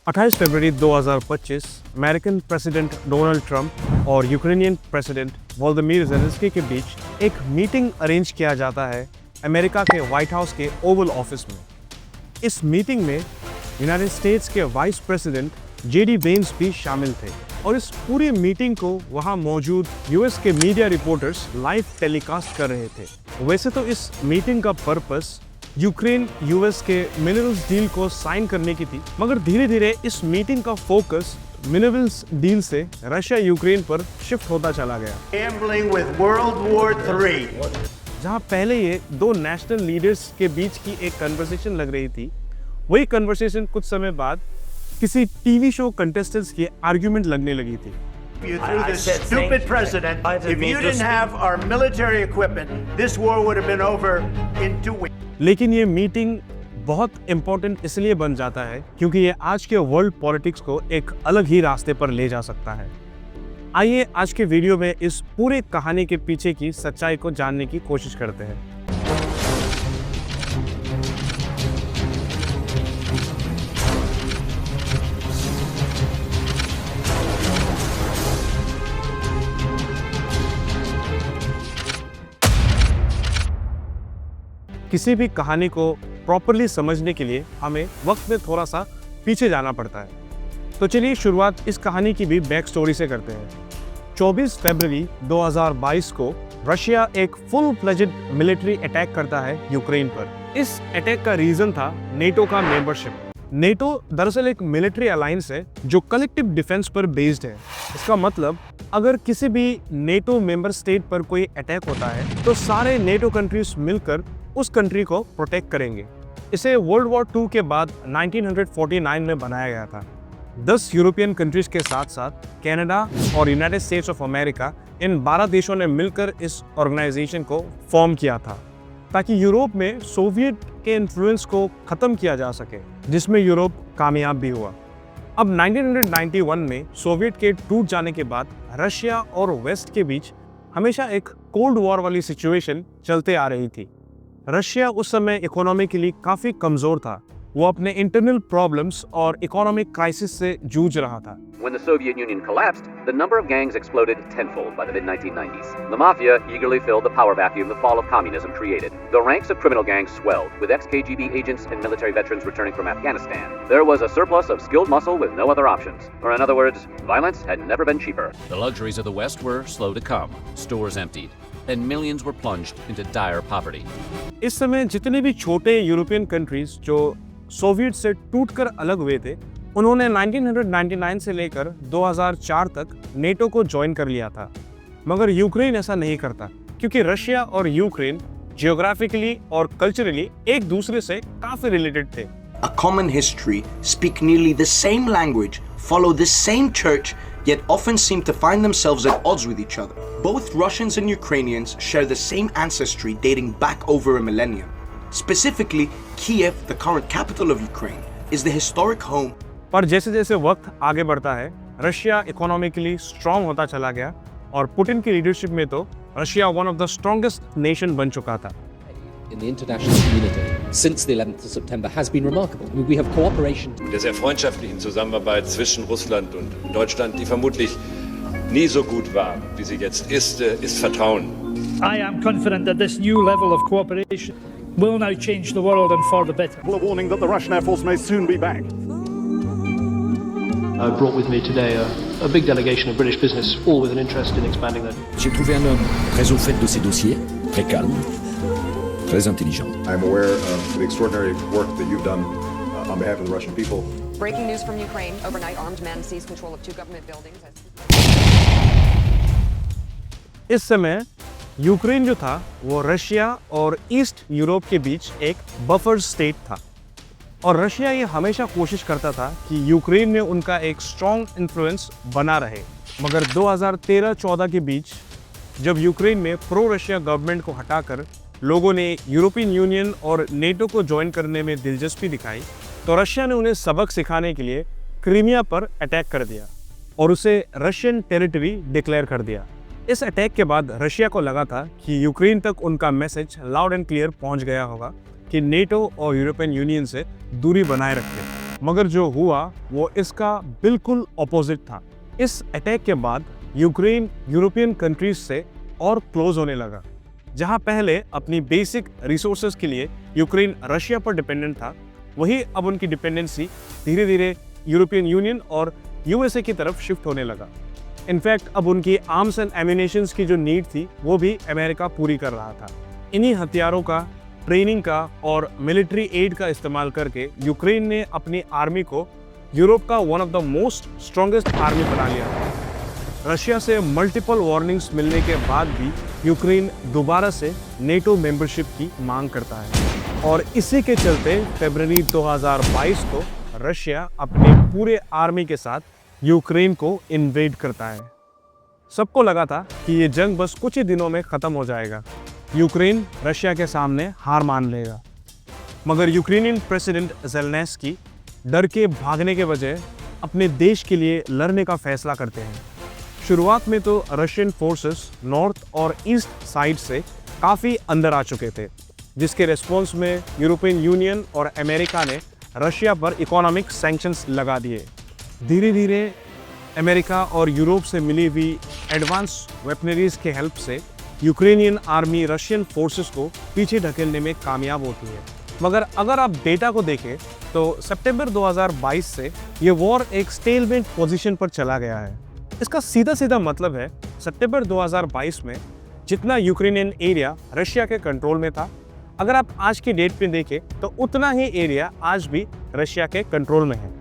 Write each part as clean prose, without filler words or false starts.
28 फरवरी 2025 American president Donald Trump और Ukrainian president Volodymyr Zelensky के बीच एक मीटिंग अरेंज किया जाता है अमेरिका के व्हाइट हाउस के ओवल ऑफिस में। इस मीटिंग में यूनाइटेड स्टेट्स के वाइस प्रेसिडेंट जेडी वेंस भी शामिल थे और इस पूरी मीटिंग को वहां मौजूद यूएस के मीडिया रिपोर्टर्स लाइव टेलीकास्ट कर रहे थे। वैसे तो इस मीटिंग का पर्पस यूक्रेन यूएस के मिनरल्स डील को साइन करने की थी, मगर धीरे धीरे इस मीटिंग का फोकस मिनरल्स डील से रशिया यूक्रेन पर शिफ्ट होता चला गया। Gambling with World War III. जहां पहले ये दो नेशनल लीडर्स के बीच की एक कन्वर्सेशन लग रही थी, वही कन्वर्सेशन कुछ समय बाद किसी टीवी शो कंटेस्टेंट्स की आर्ग्यूमेंट लगने लगी थी। You threw this stupid president. If you didn't have our military equipment, this war would have been over in 2 weeks. लेकिन ये मीटिंग बहुत इंपॉर्टेंट इसलिए बन जाता है क्योंकि ये आज के वर्ल्ड पॉलिटिक्स को एक अलग ही रास्ते पर ले जा सकता है। आइए आज के वीडियो में इस पूरे कहानी के पीछे की सच्चाई को जानने की कोशिश करते हैं। किसी भी कहानी को प्रॉपरली समझने के लिए हमें वक्त में थोड़ा सा पीछे जाना पड़ता है। तो चलिए शुरुआत इस कहानी की भी बैक स्टोरी से करते हैं। 24 फरवरी 2022 को रशिया एक फुल फ्लेजेड मिलिट्री अटैक करता है यूक्रेन पर। इस अटैक का रीजन था नेटो का मेंबरशिप। नेटो दरअसल एक मिलिट्री अलायंस है जो कलेक्टिव डिफेंस पर बेस्ड है। इसका मतलब अगर किसी भी नेटो मेंबर स्टेट पर कोई अटैक होता है तो सारे नेटो कंट्रीज मिलकर उस कंट्री को प्रोटेक्ट करेंगे। इसे वर्ल्ड वॉर 2 के बाद 1949 में बनाया गया था। 10 यूरोपियन कंट्रीज के साथ साथ कनाडा और यूनाइटेड स्टेट्स ऑफ अमेरिका, इन 12 देशों ने मिलकर इस ऑर्गेनाइजेशन को फॉर्म किया था ताकि यूरोप में सोवियत के इन्फ्लुएंस को खत्म किया जा सके, जिसमें यूरोप कामयाब भी हुआ। अब 1991 में सोवियत के टूट जाने के बाद रशिया और वेस्ट के बीच हमेशा एक कोल्ड वॉर वाली सिचुएशन चलते आ रही थी। रशिया उस समय इकोनॉमिकली काफी कमजोर था। वो अपने इंटरनल प्रॉब्लम्स और इकोनॉमिक क्राइसिस से जूझ रहा था। When the Soviet Union collapsed, the number of gangs exploded tenfold by the mid-1990s. The mafia eagerly filled the power vacuum the fall of communism created. The ranks of criminal gangs swelled, with ex-KGB agents and military veterans returning from Afghanistan. There was a surplus of skilled muscle with no other options. Or in other words, violence had never been cheaper. The luxuries of the West were slow to come, stores emptied, and millions were plunged into dire poverty. इस समय जितने भी छोटे European countries जो Soviet से टूटकर अलग हुए थे, उन्होंने 1999 से लेकर 2004 तक नेटो को ज्वाइन कर लिया था। मगर यूक्रेन ऐसा नहीं करता क्योंकि रशिया और यूक्रेन जियोग्राफिकली और कल्चरली एक दूसरे से काफी रिलेटेड थे। A common history, speak nearly the same language, follow the same church, yet often seem to find themselves at odds with each other. Both Russians and Ukrainians share the same ancestry dating back over a millennium. Specifically, Kiev, the current capital of Ukraine, is the historic home. पर जैसे जैसे वक्त आगे बढ़ता है, Russia economically strong होता चला गया और पुतिन की लीडरशिप में तो Russia one of the strongest nation बन चुका था। In the international community since the 11th of September has been remarkable. We have cooperation. Der sehr freundschaftlichen Zusammenarbeit zwischen Russland und Deutschland, die vermutlich nie so gut war, wie sie jetzt ist Vertrauen. I am confident that this new level of cooperation will now change the world and for the better. A warning that the Russian Air Force may soon be back. I brought with me today a big delegation of British business, all with an interest in expanding that. J'ai trouvé un homme très au fait de ses dossiers, très calme, très intelligent. I'm aware of the extraordinary work that you've done on behalf of the Russian people. Breaking news from Ukraine. Overnight, armed men seized control of 2 government buildings. इस समय Ukraine जो था वो Russia और east Europe के बीच एक buffer state था और रशिया ये हमेशा कोशिश करता था कि यूक्रेन में उनका एक स्ट्रॉन्ग इन्फ्लुएंस बना रहे। मगर 2013-14 के बीच जब यूक्रेन में प्रो रशिया गवर्नमेंट को हटाकर लोगों ने यूरोपियन यूनियन और नेटो को ज्वाइन करने में दिलचस्पी दिखाई, तो रशिया ने उन्हें सबक सिखाने के लिए क्रीमिया पर अटैक कर दिया और उसे रशियन टेरिटरी डिक्लेयर कर दिया। इस अटैक के बाद रशिया को लगा था कि यूक्रेन तक उनका मैसेज लाउड एंड क्लियर पहुंच गया होगा कि नेटो और यूरोपियन यूनियन से दूरी बनाए रखें। मगर जो हुआ वो इसका बिल्कुल ऑपोजिट था। इस अटैक के बाद यूक्रेन यूरोपियन कंट्रीज से और क्लोज होने लगा। जहां पहले अपनी बेसिक रिसोर्सेज के लिए यूक्रेन रशिया पर डिपेंडेंट था, वही अब उनकी डिपेंडेंसी धीरे धीरे यूरोपियन यूनियन और यूएसए की तरफ शिफ्ट होने लगा। इनफैक्ट अब उनकी आर्म्स एंड एम्यूनेशंस की जो नीड थी वो भी अमेरिका पूरी कर रहा था। इन्हीं हथियारों का, ट्रेनिंग का और मिलिट्री एड का इस्तेमाल करके यूक्रेन ने अपनी आर्मी को यूरोप का one of the most strongest army बना लिया था। रशिया से मल्टीपल वार्निंग्स मिलने के बाद भी यूक्रेन दोबारा से नेटो मेंबरशिप की मांग करता है और इसी के चलते फरवरी 2022 को रशिया अपने पूरे आर्मी के साथ यूक्रेन को इन्वेड करता है। सबको लगा था कि ये जंग बस कुछ ही दिनों में खत्म हो जाएगा, यूक्रेन रशिया के सामने हार मान लेगा। मगर यूक्रेनियन प्रेसिडेंट ज़ेलेंस्की डर के भागने के बजाय अपने देश के लिए लड़ने का फैसला करते हैं। शुरुआत में तो रशियन फोर्सेस नॉर्थ और ईस्ट साइड से काफ़ी अंदर आ चुके थे, जिसके रिस्पॉन्स में यूरोपियन यूनियन और अमेरिका ने रशिया पर इकोनॉमिक सैंक्शंस लगा दिए। धीरे धीरे अमेरिका और यूरोप से मिली हुई एडवांस वेपनरीज के हेल्प से यूक्रेनियन आर्मी रशियन फोर्सेस को पीछे ढकेलने में कामयाब होती है। मगर अगर आप डेटा को देखें तो सितंबर 2022 से ये वॉर एक स्टेलमेट पोजीशन पर चला गया है। इसका सीधा सीधा मतलब है सितंबर 2022 में जितना यूक्रेनियन एरिया रशिया के कंट्रोल में था, अगर आप आज की डेट पे देखें तो उतना ही एरिया आज भी रशिया के कंट्रोल में है।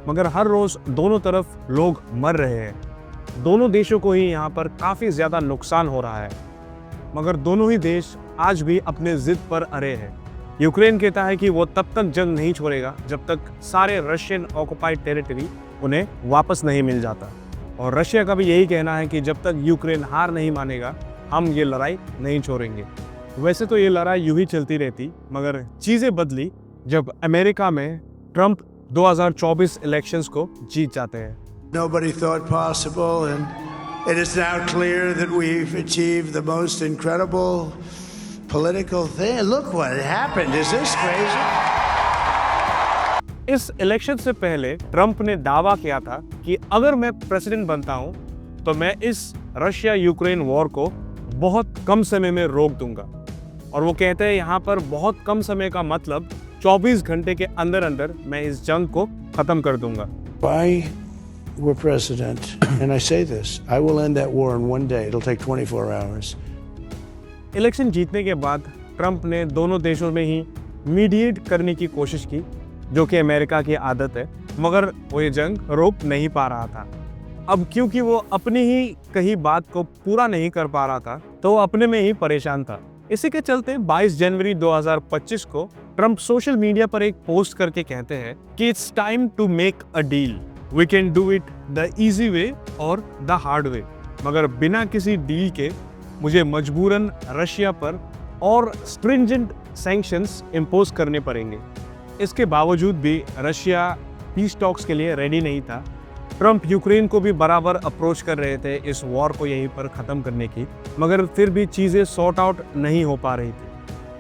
मगर हर रोज़ दोनों तरफ लोग मर रहे हैं। दोनों देशों को ही यहाँ पर काफ़ी ज़्यादा नुकसान हो रहा है, मगर दोनों ही देश आज भी अपने ज़िद पर अड़े हैं। यूक्रेन कहता है कि वो तब तक जंग नहीं छोड़ेगा जब तक सारे रशियन ऑक्युपाइड टेरिटरी उन्हें वापस नहीं मिल जाता, और रशिया का भी यही कहना है कि जब तक यूक्रेन हार नहीं मानेगा हम ये लड़ाई नहीं छोड़ेंगे। वैसे तो ये लड़ाई यूं ही चलती रहती, मगर चीज़ें बदली जब अमेरिका में ट्रंप 2024 इलेक्शंस को जीत जाते हैं। Nobody thought possible, and it is now clear that we've achieved the most incredible political thing. Look what happened. Is this crazy? इस इलेक्शन से पहले ट्रंप ने दावा किया था कि अगर मैं प्रेसिडेंट बनता हूं तो मैं इस रशिया यूक्रेन वॉर को बहुत कम समय में रोक दूंगा। और वो कहते हैं यहाँ पर बहुत कम समय का मतलब 24 घंटे के अंदर अंदर मैं इस जंग को खत्म कर दूंगा। I were president, and I say this, I will end that war in one day. It'll take 24 hours. Election जीतने के बाद ट्रंप ने दोनों देशों में ही मीडिएट करने की कोशिश की, जो कि अमेरिका की आदत है, मगर वो ये जंग रोक नहीं पा रहा था। अब क्योंकि वो अपनी ही कही बात को पूरा नहीं कर पा रहा था तो वो अपने में ही परेशान था। इसी के चलते 22 जनवरी 2025 को ट्रंप सोशल मीडिया पर एक पोस्ट करके कहते हैं कि it's time to make a deal, we can do it the easy way और द हार्ड वे। मगर बिना किसी डील के मुझे मजबूरन रशिया पर और स्ट्रिंजेंट सैंक्शंस इम्पोज करने पड़ेंगे। इसके बावजूद भी रशिया पीस टॉक्स के लिए रेडी नहीं था। ट्रंप यूक्रेन को भी बराबर अप्रोच कर रहे थे इस वॉर को यहीं पर ख़त्म करने की, मगर फिर भी चीज़ें सॉर्ट आउट नहीं हो पा रही थी।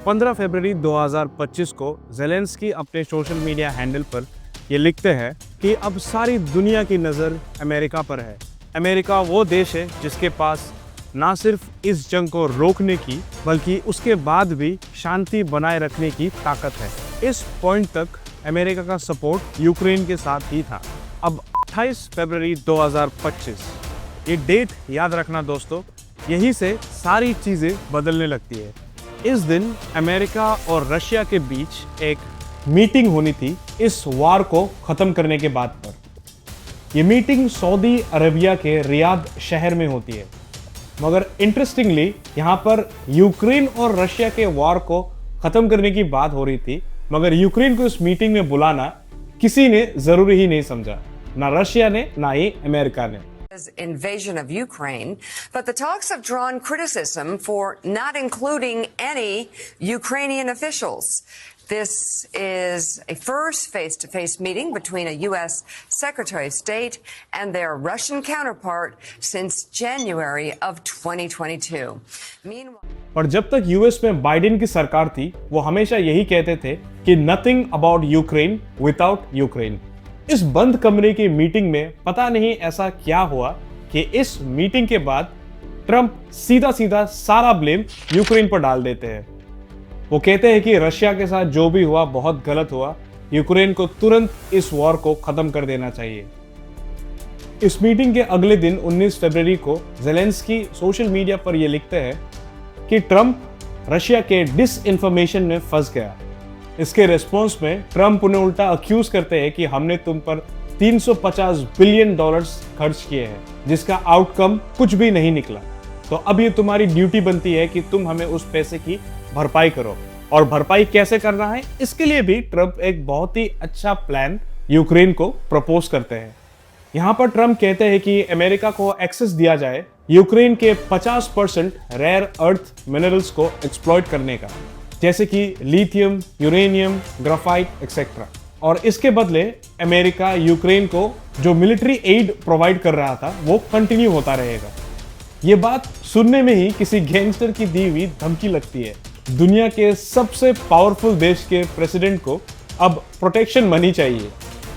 15 फरवरी 2025 को ज़ेलेंस्की अपने सोशल मीडिया हैंडल पर ये लिखते हैं कि अब सारी दुनिया की नज़र अमेरिका पर है। अमेरिका वो देश है जिसके पास ना सिर्फ इस जंग को रोकने की बल्कि उसके बाद भी शांति बनाए रखने की ताकत है। इस पॉइंट तक अमेरिका का सपोर्ट यूक्रेन के साथ ही था। अब 28 फरवरी 2025, ये डेट याद रखना दोस्तों, यहीं से सारी चीज़ें बदलने लगती है। इस दिन अमेरिका और रशिया के बीच एक मीटिंग होनी थी इस वार को ख़त्म करने के बाद पर। ये मीटिंग सऊदी अरबिया के रियाद शहर में होती है, मगर इंटरेस्टिंगली यहाँ पर यूक्रेन और रशिया के वॉर को ख़त्म करने की बात हो रही थी, मगर यूक्रेन को इस मीटिंग में बुलाना किसी ने ज़रूरी ही नहीं समझा, ना रशिया ने ना ही अमेरिका ने। Invasion of Ukraine, but the talks have drawn criticism for not including any Ukrainian officials. This is a first face-to-face meeting between a U.S. Secretary of State and their Russian counterpart since January of 2022. Meanwhile, और जब तक US में Biden की सरकार थी, वो हमेशा यही कहते थे कि nothing about Ukraine without Ukraine. इस बंद कमरे की मीटिंग में पता नहीं ऐसा क्या हुआ कि इस मीटिंग के बाद ट्रंप सीधा सीधा सारा ब्लेम यूक्रेन पर डाल देते हैं। वो कहते हैं कि रशिया के साथ जो भी हुआ बहुत गलत हुआ, यूक्रेन को तुरंत इस वॉर को खत्म कर देना चाहिए। इस मीटिंग के अगले दिन 19 फरवरी को ज़ेलेंस्की सोशल मीडिया पर यह लिखते हैं कि ट्रंप रशिया के डिसइंफॉर्मेशन में फंस गया। इसके रिस्पॉन्स में ट्रंप उन्हें उल्टा अक्यूज करते हैं कि हमने तुम पर $350 बिलियन खर्च किए हैं, जिसका आउटकम कुछ भी नहीं निकला। तो अब ये तुम्हारी ड्यूटी बनती है कि तुम हमें उस पैसे की भरपाई करो। और भरपाई कैसे करना है, इसके लिए भी ट्रंप एक बहुत ही अच्छा प्लान यूक्रेन को प्रपोज करते हैं। यहाँ पर ट्रंप कहते हैं कि अमेरिका को एक्सेस दिया जाए यूक्रेन के 50% रेयर अर्थ मिनरल्स को एक्सप्लॉइट करने का, जैसे कि लिथियम, यूरेनियम, ग्राफाइट एक्सेट्रा। और इसके बदले अमेरिका यूक्रेन को जो मिलिट्री एड प्रोवाइड कर रहा था वो कंटिन्यू होता रहेगा। ये बात सुनने में ही किसी गैंगस्टर की दी हुई धमकी लगती है। दुनिया के सबसे पावरफुल देश के प्रेसिडेंट को अब प्रोटेक्शन मनी चाहिए।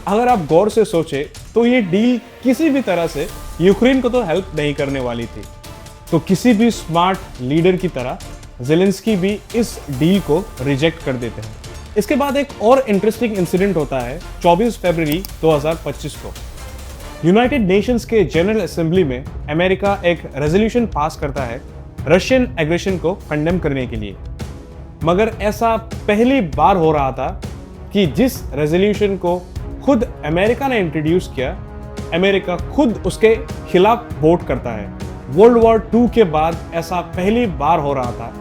अगर आप गौर से सोचे तो ये डील किसी भी तरह से यूक्रेन को तो हेल्प नहीं करने वाली थी। तो किसी भी स्मार्ट लीडर की तरह ज़ेलेंस्की भी इस डील को रिजेक्ट कर देते हैं। इसके बाद एक और इंटरेस्टिंग इंसिडेंट होता है 24 फरवरी 2025 को। यूनाइटेड नेशंस के जनरल असेंबली में अमेरिका एक रेजोल्यूशन पास करता है रशियन एग्रेशन को कंडेम करने के लिए। मगर ऐसा पहली बार हो रहा था कि जिस रेजोल्यूशन को खुद अमेरिका ने इंट्रोड्यूस किया, अमेरिका खुद उसके खिलाफ वोट करता है। वर्ल्ड वॉर II के बाद ऐसा पहली बार हो रहा था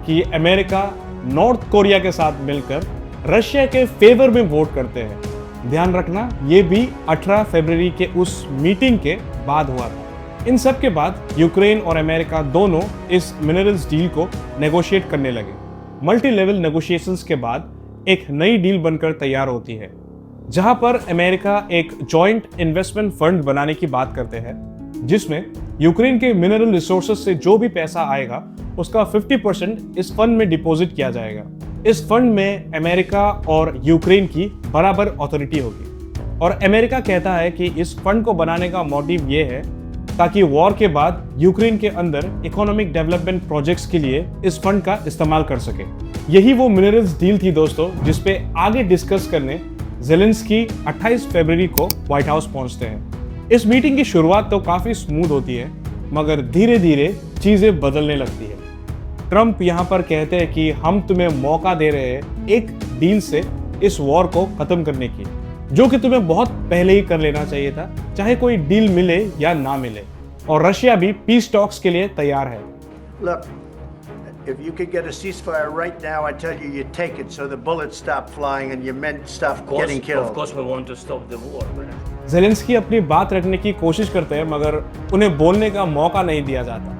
कि अमेरिका नॉर्थ कोरिया के साथ मिलकर रशिया के फेवर में वोट करते हैं। ध्यान रखना, ये भी 18 फरवरी के उस मीटिंग के बाद हुआ था। इन सब के बाद यूक्रेन और अमेरिका दोनों इस मिनरल्स डील को नेगोशिएट करने लगे। मल्टी लेवल नेगोशिएशंस के बाद एक नई डील बनकर तैयार होती है, जहां पर अमेरिका एक जॉइंट इन्वेस्टमेंट फंड बनाने की बात करते हैं, जिसमें यूक्रेन के मिनरल रिसोर्सेज से जो भी पैसा आएगा उसका 50% इस फंड में डिपॉजिट किया जाएगा। इस फंड में अमेरिका और यूक्रेन की बराबर अथॉरिटी होगी। और अमेरिका कहता है कि इस फंड को बनाने का मोटिव ये है ताकि वॉर के बाद यूक्रेन के अंदर इकोनॉमिक डेवलपमेंट प्रोजेक्ट्स के लिए इस फंड का इस्तेमाल कर सके। यही वो मिनरल्स डील थी दोस्तों, जिसपे आगे डिस्कस करने ज़ेलेंस्की 28 फरवरी को व्हाइट हाउस पहुंचते हैं। इस मीटिंग की शुरुआत तो काफी स्मूथ होती है, मगर धीरे धीरे चीजें बदलने लगती है। ट्रंप यहां पर कहते हैं कि हम तुम्हें मौका दे रहे हैं एक डील से इस वॉर को खत्म करने की, जो कि तुम्हें बहुत पहले ही कर लेना चाहिए था, चाहे कोई डील मिले या ना मिले। और रशिया भी पीस टॉक्स के लिए तैयार है। Look, if you could get a ceasefire right now, I tell you, you take it so the bullets stop flying and your men stop getting killed. Of course we want to stop the war. Zelensky अपनी बात रखने की कोशिश करते हैं, मगर उन्हें बोलने का मौका नहीं दिया जाता।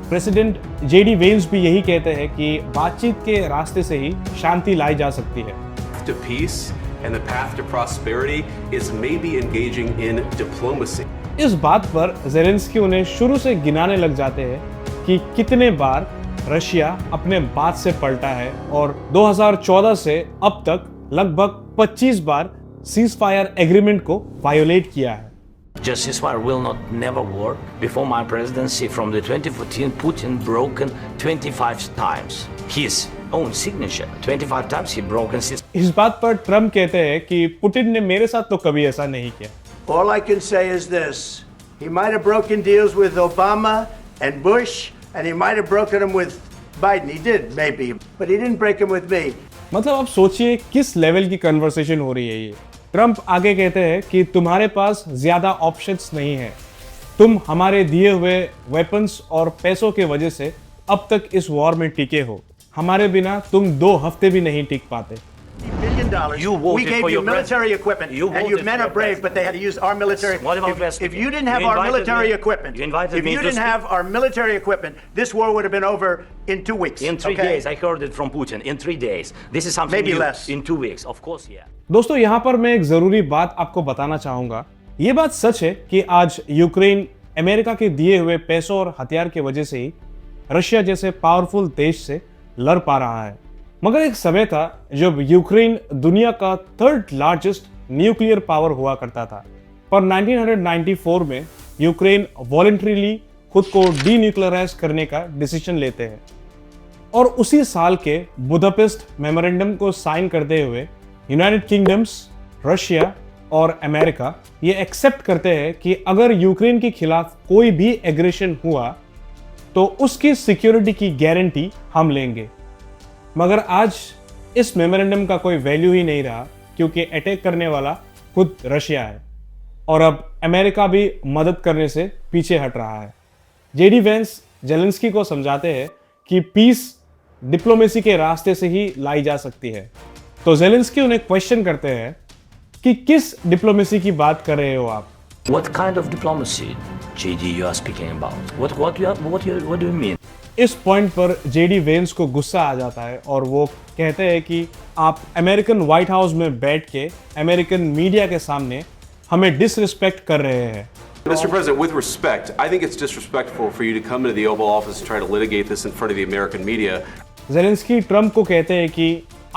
प्रेसिडेंट JD Vance भी यही कहते हैं कि बातचीत के रास्ते से ही शांति लाई जा सकती है। To peace and the path to prosperity is maybe engaging in diplomacy. इस बात पर ज़ेलेंस्की उन्हें शुरू से गिनाने लग जाते हैं कि कितने बार रशिया अपने बात से पलटा है, और 2014 से अब तक लगभग 25 बार सीज़फायर एग्रीमेंट को वायोलेट किया है। Just ceasefire will not never work. Before my presidency, from the 2014, Putin broken 25 times his own signature. 25 times he broken his. इस बात पर ट्रंप कहते हैं कि पुतिन ने मेरे साथ तो कभी ऐसा नहीं किया। All I can say is this: he might have broken deals with Obama and Bush, and he might have broken them with Biden. He did maybe, but he didn't break them with me. मतलब आप सोचिए किस level की conversation हो रही है ये। Trump आगे कहते हैं कि तुम्हारे पास ज्यादा ऑप्शंस नहीं है, तुम हमारे दिए हुए वेपन्स और पैसों के वजह से अब तक इस वॉर में टिके हो, हमारे बिना तुम 2 हफ्ते भी नहीं टिक पाते। $1 billion. We gave you military equipment, and your men are brave, but they had to use our military. If you didn't have our military equipment, if you didn't have our military equipment, this war would have been over in 2 weeks. In 3 days, I heard it from Putin. In 3 days, this is something maybe new. less. In 2 weeks, of course, yeah. दोस्तों, यहाँ पर मैं एक जरूरी बात आपको बताना चाहूंगा। ये बात सच है कि आज यूक्रेन अमेरिका के दिए हुए पैसों और हथियार की वजह से ही रशिया जैसे पावरफुल देश से लड़ पा रहा है। मगर एक समय था जब यूक्रेन दुनिया का 3rd लार्जेस्ट न्यूक्लियर पावर हुआ करता था, पर 1994 में यूक्रेन वॉलंटरीली खुद को डीन्यूक्लियराइज करने का डिसीजन लेते हैं और उसी साल के बुदापेस्ट मेमोरेंडम को साइन करते हुए यूनाइटेड किंगडम्स, रशिया और अमेरिका ये एक्सेप्ट करते हैं कि अगर यूक्रेन के खिलाफ कोई भी एग्रेशन हुआ तो उसकी सिक्योरिटी की गारंटी हम लेंगे। मगर आज इस मेमोरेंडम का कोई वैल्यू ही नहीं रहा क्योंकि अटैक करने वाला खुद रशिया है और अब अमेरिका भी मदद करने से पीछे हट रहा है। जेडी वेंस जेलेंस्की को समझाते हैं कि पीस डिप्लोमेसी के रास्ते से ही लाई जा सकती है। तो जेलेंस्की उन्हें क्वेश्चन करते हैं कि किस डिप्लोमेसी की बात कर रहे हो आप? What kind of diplomacy, JD, you are speaking about? What do you mean? इस पॉइंट पर जेडी वेंस को गुस्सा आ जाता है और वो कहते हैं कि आप अमेरिकन व्हाइट हाउस में बैठ के अमेरिकन मीडिया के सामने हमें डिसरिस्पेक्ट कर रहे हैं। Mr. President, with respect, I think it's disrespectful for you to come into the Oval Office and try to litigate this in front of the American media. Zelensky Trump को कहते हैं कि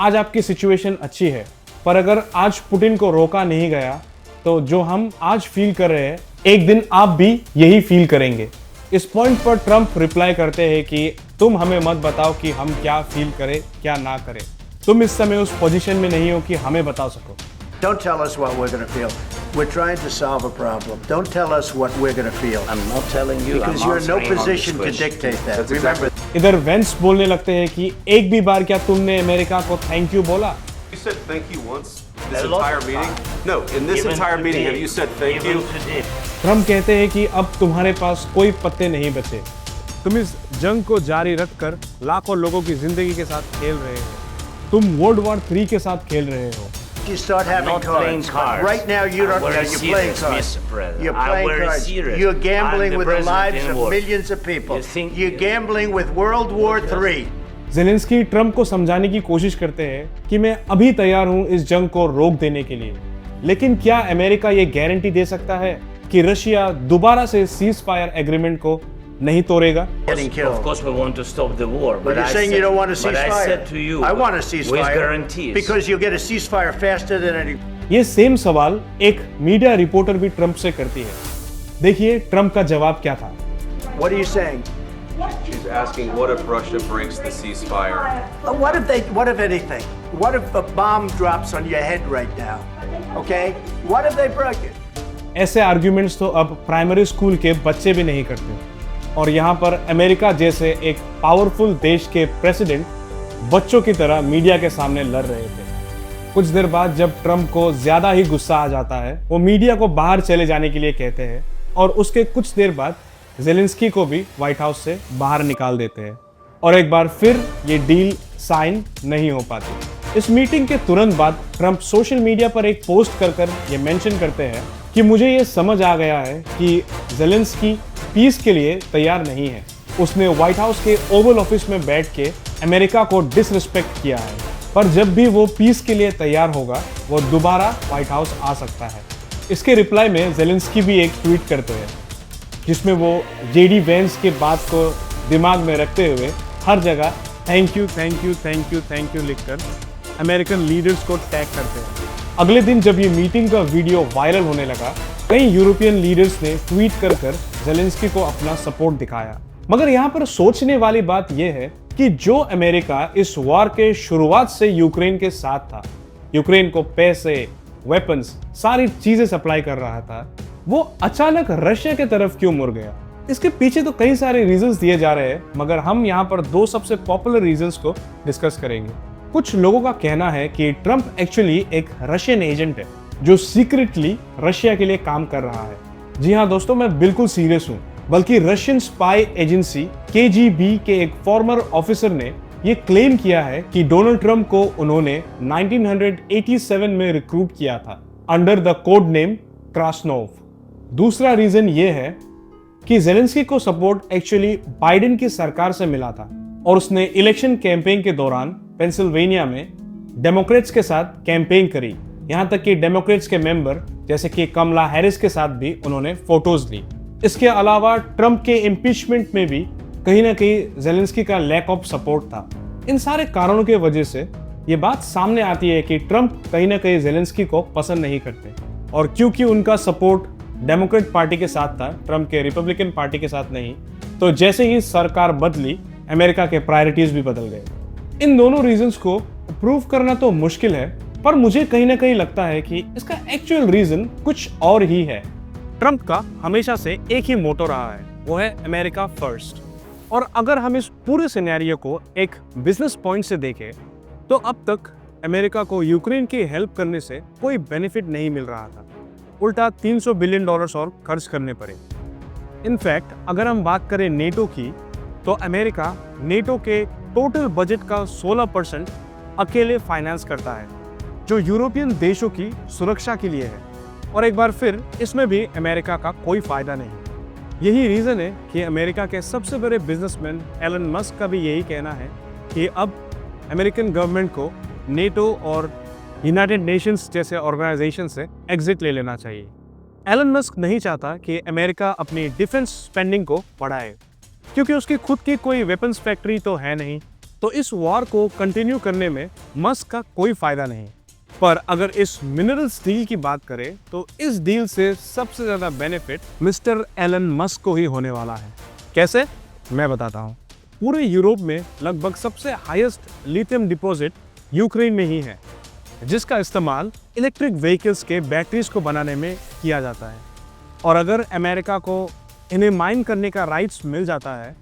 आज आपकी सिचुएशन अच्छी है, पर अगर आज पुतिन को रोका नहीं गया तो जो हम आज फील कर रहे हैं एक दिन आप भी यही फील करेंगे। इस पॉइंट पर ट्रंप रिप्लाई करते हैं कि तुम हमें मत बताओ कि हम क्या फील करें क्या ना करें, तुम इस समय उस पोजीशन में नहीं हो कि हमें बता सको। Don't tell us what we're going to feel. We're trying to solve a problem. Don't tell us what we're going to feel. I'm not telling you. Because you're in no position to dictate that. Remember. इधर veins बोलने लगते हैं कि एक भी बार क्या तुमने America को थैंक यू बोला? You said thank you once this entire meeting? No, in this entire meeting have you said thank you? Trump कहते हैं कि अब तुम्हारे पास कोई पत्ते नहीं बचे। तुम इस जंग को जारी रखकर लाखों लोगों की जिंदगी के साथ खेल रहे हो। तुम वर्ल्ड वॉर 3 के साथ खेल रहे हो। You start having cards. Right now you don't. You're playing cards. You're playing cards. You're gambling with the lives of millions of people. You're gambling with World War III. Zelensky Trump को समझाने की कोशिश करते हैं कि मैं अभी तैयार हूं इस जंग को रोक देने के लिए, लेकिन क्या अमेरिका ये गारंटी दे सकता है कि रशिया दोबारा से सीज फायर एग्रीमेंट को नहीं तोड़ेगा? Of course we want to stop the war, but you're saying you don't want a ceasefire. I said to you, I want a ceasefire with guarantees. Because you get a ceasefire faster than any. ये same सवाल एक media reporter भी Trump से करती है। देखिए Trump का जवाब क्या था। What are you saying? She's asking what if Russia breaks the ceasefire? What if anything? What if a bomb drops on your head right now? Okay? What if they broke it? ऐसे arguments तो अब primary school के बच्चे भी नहीं करते और यहाँ पर अमेरिका जैसे एक पावरफुल देश के प्रेसिडेंट बच्चों की तरह मीडिया के सामने लड़ रहे थे। कुछ देर बाद जब ट्रंप को ज्यादा ही गुस्सा आ जाता है वो मीडिया को बाहर चले जाने के लिए कहते हैं और उसके कुछ देर बाद ज़ेलेंस्की को भी व्हाइट हाउस से बाहर निकाल देते हैं और एक बार फिर ये डील साइन नहीं हो पाती। इस मीटिंग के तुरंत बाद ट्रंप सोशल मीडिया पर एक पोस्ट कर ये मेंशन करते हैं कि मुझे ये समझ आ गया है कि ज़ेलेंस्की पीस के लिए तैयार नहीं है। उसने व्हाइट हाउस के ओवल ऑफिस में बैठ के अमेरिका को डिसरिस्पेक्ट किया है, पर जब भी वो पीस के लिए तैयार होगा वो दोबारा व्हाइट हाउस आ सकता है। इसके रिप्लाई में ज़ेलेंस्की भी एक ट्वीट करते हैं जिसमें वो जेडी वेंस के बात को दिमाग में रखते हुए हर जगह thank you thank you thank you thank you लिखकर अमेरिकन लीडर्स को टैग करते हैं। अगले दिन जब ये मीटिंग का वीडियो वायरल होने लगा कई यूरोपियन लीडर्स ने ट्वीट कर ज़ेलेंस्की को अपना सपोर्ट दिखाया। मगर यहाँ पर सोचने वाली बात यह है कि जो अमेरिका इस वॉर के शुरुआत से यूक्रेन के साथ था, यूक्रेन को पैसे, वेपन्स, सारी चीजें सप्लाई कर रहा था, वो अचानक रशिया के तरफ क्यों मुड़ गया? इसके पीछे तो कई सारे रीजंस दिए जा रहे हैं, मगर हम यहाँ पर 2 सबसे पॉपुलर रीजंस को डिस्कस करेंगे। कुछ लोगों का कहना है कि ट्रंप एक्चुअली एक रशियन एजेंट है जो सीक्रेटली रशिया के लिए काम कर रहा है। जी हाँ दोस्तों, मैं बिल्कुल सीरियस हूँ। बल्कि रशियन स्पाई एजेंसी KGB के एक फॉर्मर ऑफिसर ने ये क्लेम किया है कि डोनाल्ड ट्रंप को उन्होंने 1987 में रिक्रूट किया था under the code name Krasnov. दूसरा रीजन ये है कि ज़ेलेंस्की को सपोर्ट एक्चुअली बाइडेन की सरकार से मिला था और उसने इलेक्शन कैंपेन के दौरान पेंसिल्वेनिया में डेमोक्रेट्स के साथ कैंपेन करी। यहाँ तक कि डेमोक्रेट्स के मेंबर जैसे कि कमला हैरिस के साथ भी उन्होंने फोटोज ली। इसके अलावा ट्रंप के इम्पीचमेंट में भी कहीं ना कहीं ज़ेलेंस्की का लैक ऑफ सपोर्ट था। इन सारे कारणों की वजह से ये बात सामने आती है कि ट्रंप कहीं ना कहीं ज़ेलेंस्की को पसंद नहीं करते, और क्योंकि उनका सपोर्ट डेमोक्रेट पार्टी के साथ था, ट्रंप के रिपब्लिकन पार्टी के साथ नहीं, तो जैसे ही सरकार बदली अमेरिका के प्रायोरिटीज भी बदल गए। इन दोनों रीजंस को प्रूव करना तो मुश्किल है, पर मुझे कहीं ना कहीं लगता है कि इसका एक्चुअल रीजन कुछ और ही है। ट्रंप का हमेशा से एक ही मोटो रहा है, वो है अमेरिका फर्स्ट। और अगर हम इस पूरे सिनेरियो को एक बिजनेस पॉइंट से देखें तो अब तक अमेरिका को यूक्रेन की हेल्प करने से कोई बेनिफिट नहीं मिल रहा था, उल्टा $300 बिलियन और खर्च करने पड़े। इनफैक्ट अगर हम बात करें नेटो की, तो अमेरिका नेटो के टोटल बजट का 16% अकेले फाइनेंस करता है, जो यूरोपियन देशों की सुरक्षा के लिए है। और एक बार फिर इसमें भी अमेरिका का कोई फायदा नहीं। यही रीज़न है कि अमेरिका के सबसे बड़े बिजनेसमैन एलन मस्क का भी यही कहना है कि अब अमेरिकन गवर्नमेंट को नेटो और यूनाइटेड नेशंस जैसे ऑर्गेनाइजेशन से एग्जिट ले लेना चाहिए। एलन मस्क नहीं चाहता कि अमेरिका अपनी डिफेंस स्पेंडिंग को बढ़ाए, क्योंकि उसकी खुद की कोई वेपन्स फैक्ट्री तो है नहीं, तो इस वॉर को कंटिन्यू करने में मस्क का कोई फायदा नहीं। पर अगर इस मिनरल्स डील की बात करें तो इस डील से सबसे ज़्यादा बेनिफिट मिस्टर एलन मस्क को ही होने वाला है। कैसे? मैं बताता हूँ। पूरे यूरोप में लगभग सबसे हाईएस्ट लिथियम डिपॉजिट यूक्रेन में ही है, जिसका इस्तेमाल इलेक्ट्रिक व्हीकल्स के बैटरीज को बनाने में किया जाता है। और अगर अमेरिका को इन्हें माइन करने का राइट्स मिल जाता है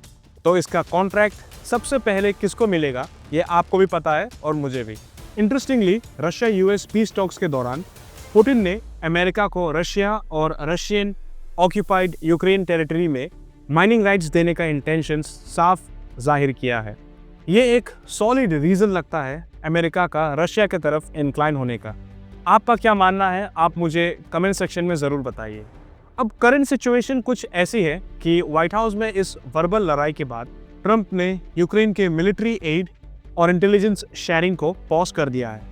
तो इसका कॉन्ट्रैक्ट सबसे पहले किसको मिलेगा, ये आपको भी पता है और मुझे भी। Interestingly Russia US peace talks के दौरान पुतिन ने अमेरिका को रशिया और रशियन ऑक्यूपाइड यूक्रेन टेरिटरी में माइनिंग राइट्स देने का इंटेंशन साफ जाहिर किया है। ये एक सॉलिड रीज़न लगता है अमेरिका का रशिया की तरफ इंक्लाइन होने का। आपका क्या मानना है, आप मुझे कमेंट सेक्शन में ज़रूर बताइए। अब करंट सिचुएशन कुछ ऐसी है कि व्हाइट हाउस में इस वर्बल लड़ाई के बाद ट्रंप ने यूक्रेन के मिलिट्री एड और इंटेलिजेंस शेयरिंग को पॉज कर दिया है।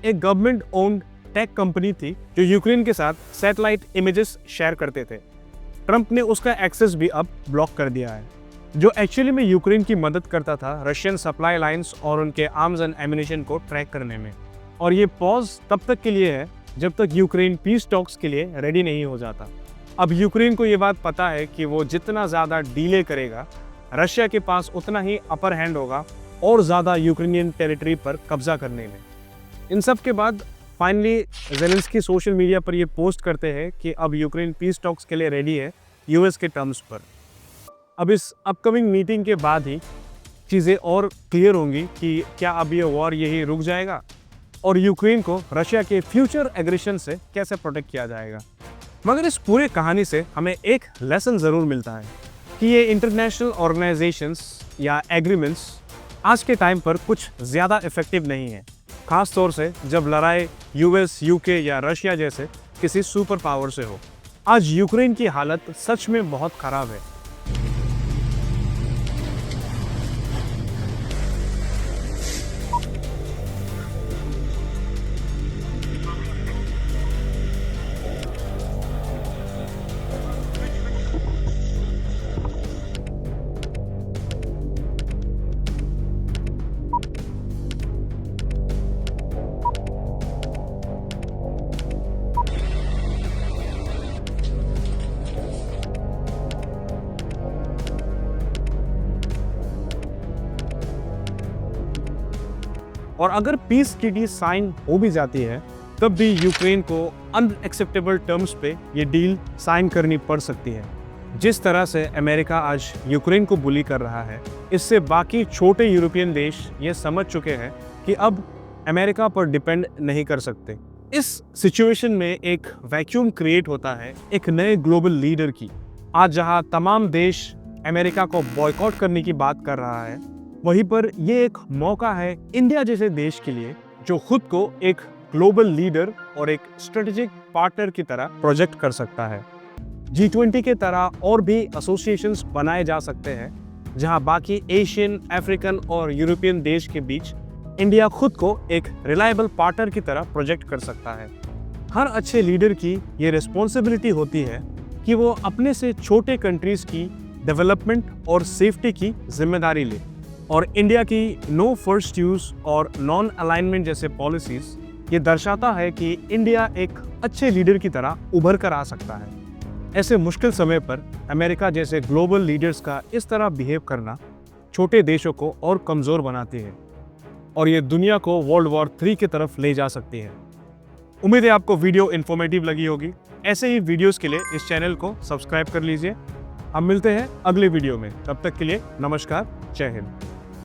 एक गवर्नमेंट ओन्ड टेक कंपनी थी जो यूक्रेन के साथ सैटेलाइट इमेजेस शेयर करते थे। ट्रंप ने उसका एक्सेस भी अब ब्लॉक कर दिया है, जो एक्चुअली में यूक्रेन की मदद करता था रशियन सप्लाई लाइंस और उनके आर्म्स एंड एम्युनिशन को ट्रैक करने में। और ये पॉज तब तक के लिए है जब तक यूक्रेन पीस टॉक्स के लिए रेडी नहीं हो जाता। अब यूक्रेन को ये बात पता है कि वो जितना ज़्यादा डिले करेगा, रशिया के पास उतना ही अपर हैंड होगा और ज़्यादा यूक्रेनियन टेरिटरी पर कब्जा करने में। इन सब के बाद फाइनली ज़ेलेंस्की सोशल मीडिया पर ये पोस्ट करते हैं कि अब यूक्रेन पीस टॉक्स के लिए रेडी है यूएस के टर्म्स पर। अब इस अपकमिंग मीटिंग के बाद ही चीज़ें और क्लियर होंगी कि क्या अब ये वॉर यही रुक जाएगा और यूक्रेन को रशिया के फ्यूचर एग्रेशन से कैसे प्रोटेक्ट किया जाएगा। मगर इस पूरे कहानी से हमें एक लेसन ज़रूर मिलता है कि ये इंटरनेशनल ऑर्गेनाइजेशंस या एग्रीमेंट्स आज के टाइम पर कुछ ज़्यादा इफ़ेक्टिव नहीं है, ख़ास तौर से जब लड़ाई यूएस, यूके या रशिया जैसे किसी सुपर पावर से हो। आज यूक्रेन की हालत सच में बहुत ख़राब है। और अगर पीस ट्रीटी साइन हो भी जाती है तब भी यूक्रेन को अनएक्सेप्टेबल टर्म्स पे ये डील साइन करनी पड़ सकती है। जिस तरह से अमेरिका आज यूक्रेन को बुली कर रहा है, इससे बाकी छोटे यूरोपियन देश ये समझ चुके हैं कि अब अमेरिका पर डिपेंड नहीं कर सकते। इस सिचुएशन में एक वैक्यूम क्रिएट होता है एक नए ग्लोबल लीडर की। आज जहां तमाम देश अमेरिका को बॉयकॉट करने की बात कर रहा है, वहीं पर ये एक मौका है इंडिया जैसे देश के लिए जो खुद को एक ग्लोबल लीडर और एक स्ट्रेटेजिक पार्टनर की तरह प्रोजेक्ट कर सकता है। G20 के तरह और भी एसोसिएशंस बनाए जा सकते हैं जहां बाकी एशियन, अफ्रीकन और यूरोपियन देश के बीच इंडिया खुद को एक रिलायबल पार्टनर की तरह प्रोजेक्ट कर सकता है। हर अच्छे लीडर की ये रिस्पॉन्सिबिलिटी होती है कि वो अपने से छोटे कंट्रीज की डेवलपमेंट और सेफ्टी की जिम्मेदारी ले। और इंडिया की नो फर्स्ट यूज और नॉन अलाइनमेंट जैसे पॉलिसीज ये दर्शाता है कि इंडिया एक अच्छे लीडर की तरह उभर कर आ सकता है। ऐसे मुश्किल समय पर अमेरिका जैसे ग्लोबल लीडर्स का इस तरह बिहेव करना छोटे देशों को और कमज़ोर बनाती है और ये दुनिया को वर्ल्ड वॉर 3 की तरफ ले जा सकती है। उम्मीद है आपको वीडियो इन्फॉर्मेटिव लगी होगी। ऐसे ही वीडियोस के लिए इस चैनल को सब्सक्राइब कर लीजिए। हम मिलते हैं अगले वीडियो में, तब तक के लिए नमस्कार, जय हिंद।